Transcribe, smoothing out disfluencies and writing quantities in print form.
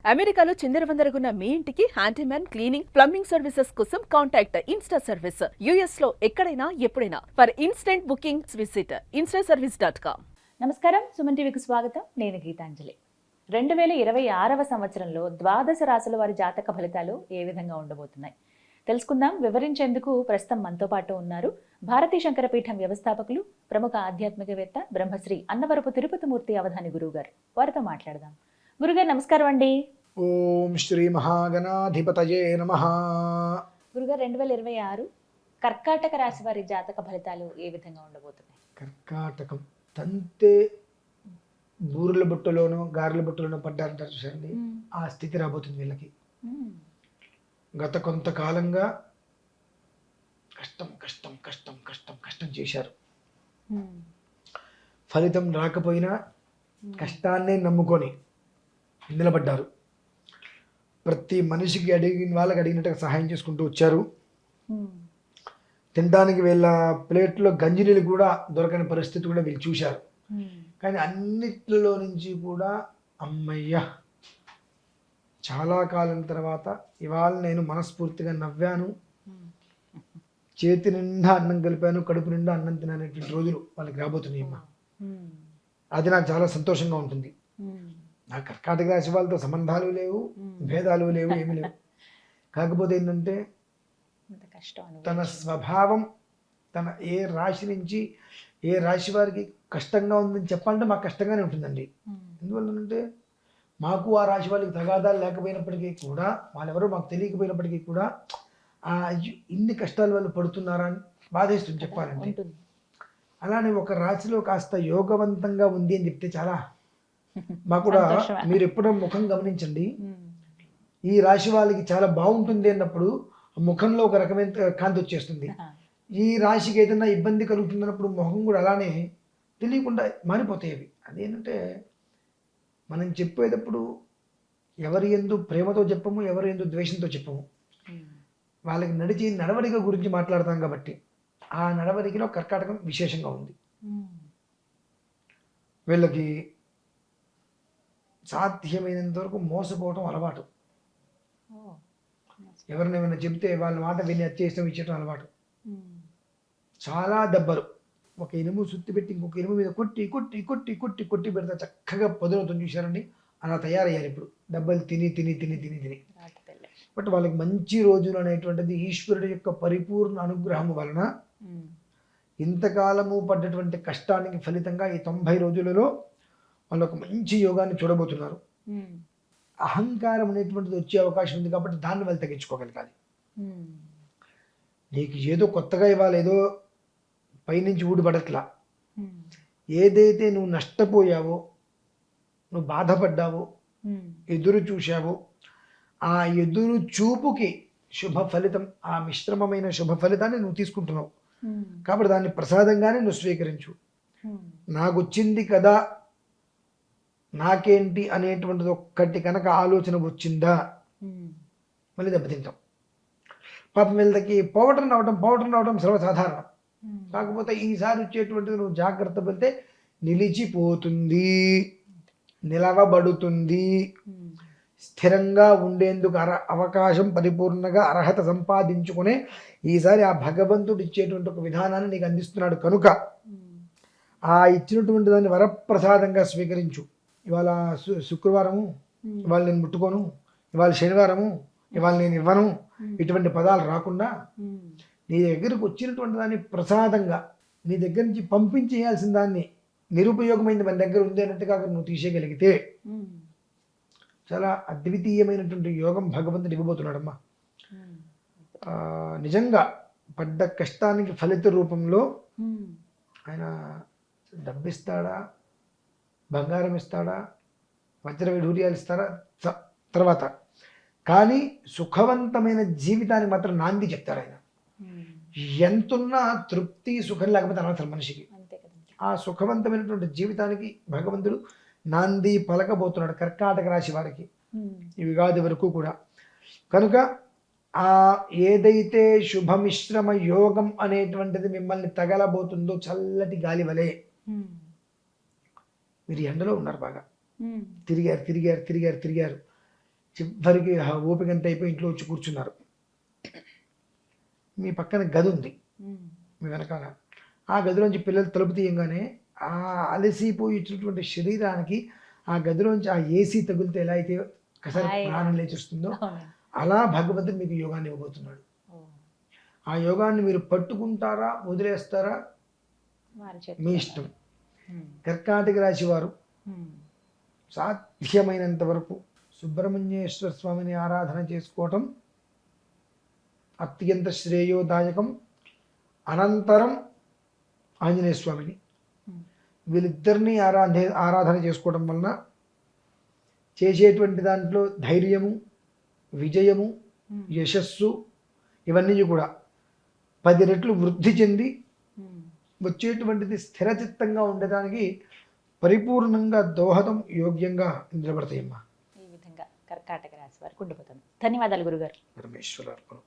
అమెరికాలో చిందరవందరగున్న మీ ఇంటికి handyman cleaning plumbing services కోసం కాంటాక్ట్ ఇన్స్టా సర్వీస్. యుఎస్ లో ఎక్కడైనా ఎప్పుడైనా for instant booking visit instaservice.com. నమస్కారం, సుమన్ టీవీకి స్వాగతం. నేను గీతాంజలి. 2026వ సంవత్సరంలో ద్వాదశ రాశుల వారి జాతక ఫలితాలు ఏ విధంగా ఉండబోతున్నాయి తెలుసుకుందాం. వివరించేందుకు ప్రస్తుతం మనతో పాటు ఉన్నారు భారతీ శంకరపీఠం వ్యవస్థాపకులు, ప్రముఖ ఆధ్యాత్మికవేత్త బ్రహ్మశ్రీ అన్నవరపు తిరుపతిమూర్తి అవధాని గురువు గారు. వారితో మాట్లాడదాం. గురుగారు నమస్కారం అండి. ఓం శ్రీ మహాగణాధిపతయే నమః. గురుగారు, 2026 కర్కాటక రాశి వారి జాతక ఫలితాలు ఏ విధంగా ఉండబోతున్నాయి? కర్కాటకం తంతే బూరెల బుట్టలోనో గారెల బుట్టలోనో పడ్డారంటారు చూసండి, ఆ స్థితి రాబోతుంది వీళ్ళకి. గత కొంతకాలంగా కష్టం కష్టం కష్టం కష్టం కష్టం చేశారు. ఫలితం రాకపోయినా కష్టాన్నే నమ్ముకొని నిలబడ్డారు. ప్రతి మనిషికి అడిగిన వాళ్ళకి అడిగినట్టుగా సహాయం చేసుకుంటూ వచ్చారు. తినడానికి వీళ్ళ ప్లేట్లో గంజినీళ్ళు కూడా దొరకని పరిస్థితి కూడా వీళ్ళు చూశారు. కానీ అన్నిట్లో నుంచి కూడా అమ్మయ్య, చాలా కాలం తర్వాత ఇవాళ నేను మనస్ఫూర్తిగా నవ్వాను, చేతి నిండా అన్నం కలిపాను, కడుపు నిండా అన్నం తిననేటువంటి రోజులు వాళ్ళకి రాబోతున్నాయి అమ్మా. అది నాకు చాలా సంతోషంగా ఉంటుంది. నా కర్కాటక రాశి వాళ్ళతో సంబంధాలు లేవు, భేదాలు లేవు, ఏమి లేవు. కాకపోతే ఏంటంటే తన స్వభావం, తన ఏ రాశి నుంచి ఏ రాశి వారికి కష్టంగా ఉందని చెప్పాలంటే మాకు కష్టంగానే ఉంటుందండి. ఎందువల్లంటే మాకు ఆ రాశి వాళ్ళకి తగాదాలు లేకపోయినప్పటికీ కూడా, వాళ్ళెవరో మాకు తెలియకపోయినప్పటికీ కూడా ఇన్ని కష్టాలు వాళ్ళు పడుతున్నారా అని బాధేస్తుంది చెప్పాలంటే. అలానే ఒక రాశిలో కాస్త యోగవంతంగా ఉంది అని చెప్తే చాలా మాకు కూడా. మీరు ఎప్పుడో ముఖం గమనించండి, ఈ రాశి వాళ్ళకి చాలా బాగుంటుంది అన్నప్పుడు ముఖంలో ఒక రకమైన కాంతి వచ్చేస్తుంది. ఈ రాశికి ఏదైనా ఇబ్బంది కలుగుతుంది అన్నప్పుడు ముఖం కూడా అలానే తెలియకుండా మారిపోతాయి అవి. అదేంటంటే మనం చెప్పేటప్పుడు ఎవరి యందు ప్రేమతో చెప్పము, ఎవరి యందు ద్వేషంతో చెప్పము. వాళ్ళకి నడిచి నడవడిక గురించి మాట్లాడతాం కాబట్టి ఆ నడవడికలో కర్కాటకం విశేషంగా ఉంది. వీళ్ళకి సాధ్యమైనంత వరకు మోసపోవటం అలవాటు. ఎవరిని ఏమైనా చెప్తే వాళ్ళ మాట విని అత్యేష్టం ఇచ్చేయటం అలవాటు. చాలా దెబ్బలు. ఒక ఇనుము సుత్తి పెట్టి ఇంకొక ఇనుము మీద కొట్టి కొట్టి కొట్టి కొట్టి కొట్టి పెడితే చక్కగా పదునవుతుంది చూశారండి. అలా తయారయ్యారు ఇప్పుడు, దెబ్బలు తిని తిని తిని తిని తిని. బట్ వాళ్ళకి మంచి రోజులు అనేటువంటిది ఈశ్వరుడి యొక్క పరిపూర్ణ అనుగ్రహం వలన ఇంతకాలము పడ్డటువంటి కష్టానికి ఫలితంగా ఈ 90 రోజులలో వాళ్ళు ఒక మంచి యోగాన్ని చూడబోతున్నారు. అహంకారం అనేటువంటిది వచ్చే అవకాశం ఉంది కాబట్టి దాన్ని వాళ్ళు తగ్గించుకోగలగాలి. నీకు ఏదో కొత్తగా ఇవ్వాలి, ఏదో పైనుంచి ఊడిపడట్లా. ఏదైతే నువ్వు నష్టపోయావో, నువ్వు బాధపడ్డావో, ఎదురు చూశావో, ఆ ఎదురు చూపుకి శుభ ఫలితం, ఆ మిశ్రమమైన శుభ ఫలితాన్ని నువ్వు తీసుకుంటున్నావు. కాబట్టి దాన్ని ప్రసాదంగానే నువ్వు స్వీకరించు. నాకు వచ్చింది కదా, నాకేంటి అనేటువంటిది ఒక్కటి కనుక ఆలోచన వచ్చిందా మళ్ళీ దెబ్బతింటాం. పాపం వీళ్ళకి పౌడర్ రావడం సర్వసాధారణం. కాకపోతే ఈసారి వచ్చేటువంటిది నువ్వు జాగ్రత్త పడితే నిలిచిపోతుంది, నిలవబడుతుంది. స్థిరంగా ఉండేందుకు అవకాశం, పరిపూర్ణంగా అర్హత సంపాదించుకునే ఈసారి ఆ భగవంతుడు ఇచ్చేటువంటి ఒక విధానాన్ని నీకు అందిస్తున్నాడు కనుక ఆ ఇచ్చినటువంటి దాన్ని వరప్రసాదంగా స్వీకరించు. ఇవాళ శుక్రవారము, ఇవాళ నేను ముట్టుకోను, ఇవాళ శనివారము, ఇవాళ నేను ఇవ్వను, ఇటువంటి పదాలు రాకుండా నీ దగ్గరకు వచ్చినటువంటి దాన్ని ప్రసాదంగా నీ దగ్గర నుంచి పంపించేయాల్సిన దాన్ని, నిరుపయోగమైంది మన దగ్గర ఉంది అన్నట్టుగా నువ్వు తీసేయగలిగితే చాలా అద్వితీయమైనటువంటి యోగం భగవంతుడు ఇవ్వబోతున్నాడమ్మా. నిజంగా పడ్డ కష్టానికి ఫలిత రూపంలో ఆయన డబ్బిస్తాడా, బంగారం ఇస్తాడా, వజ్ర వైఢూర్యాలు ఇస్తాడా తర్వాత, కానీ సుఖవంతమైన జీవితానికి మాత్రం నాంది చెప్తారు ఆయన. ఎంతున్నా తృప్తి సుఖం లేకపోతే అనవసరం మనిషికి. ఆ సుఖవంతమైనటువంటి జీవితానికి భగవంతుడు నాంది పలకబోతున్నాడు కర్కాటక రాశి వారికి ఈ ఉగాది వరకు కూడా. కనుక ఆ ఏదైతే శుభమిశ్రమ యోగం అనేటువంటిది మిమ్మల్ని తగలబోతుందో చల్లటి గాలి వలె, మీరు ఎండలో ఉన్నారు, బాగా తిరిగారు తిరిగారు తిరిగారు తిరిగారు, చివరికి ఓపిక అంతా అయిపోయి ఇంట్లో వచ్చి కూర్చున్నారు. మీ పక్కన గది ఉంది మీ వెనకాల. ఆ గదిలోంచి పిల్లలు తలుపు తీయంగానే ఆ అలసిపోయి ఇచ్చినటువంటి శరీరానికి ఆ గదిలోంచి ఆ ఏసీ తగిలితే ఎలా అయితే ఒకసారి ప్రాణం లేచిస్తుందో అలా భగవంతుడు మీకు యోగాన్ని ఇవ్వబోతున్నాడు. ఆ యోగాన్ని మీరు పట్టుకుంటారా వదిలేస్తారా మీ ఇష్టం. కర్కాటక రాశి వారు సాధ్యమైనంత వరకు సుబ్రహ్మణ్యేశ్వర స్వామిని ఆరాధన చేసుకోవటం అత్యంత శ్రేయోదాయకం. అనంతరం ఆంజనేయ స్వామిని, వీళ్ళిద్దరినీ ఆరాధన చేసుకోవడం వలన చేసేటువంటి దాంట్లో ధైర్యము, విజయము, యశస్సు ఇవన్నీ కూడా 10 రెట్లు వృద్ధి చెంది వచ్చేటువంటిది స్థిరచిత్తంగా ఉండడానికి పరిపూర్ణంగా దోహదం యోగ్యంగా నిలబడతాయమ్మా. ఈ విధంగా కర్కాటక రాశి వారికి ఉండిపోతుంది. ధన్యవాదాలు గురుగారు. పరమేశ్వరార్పణం.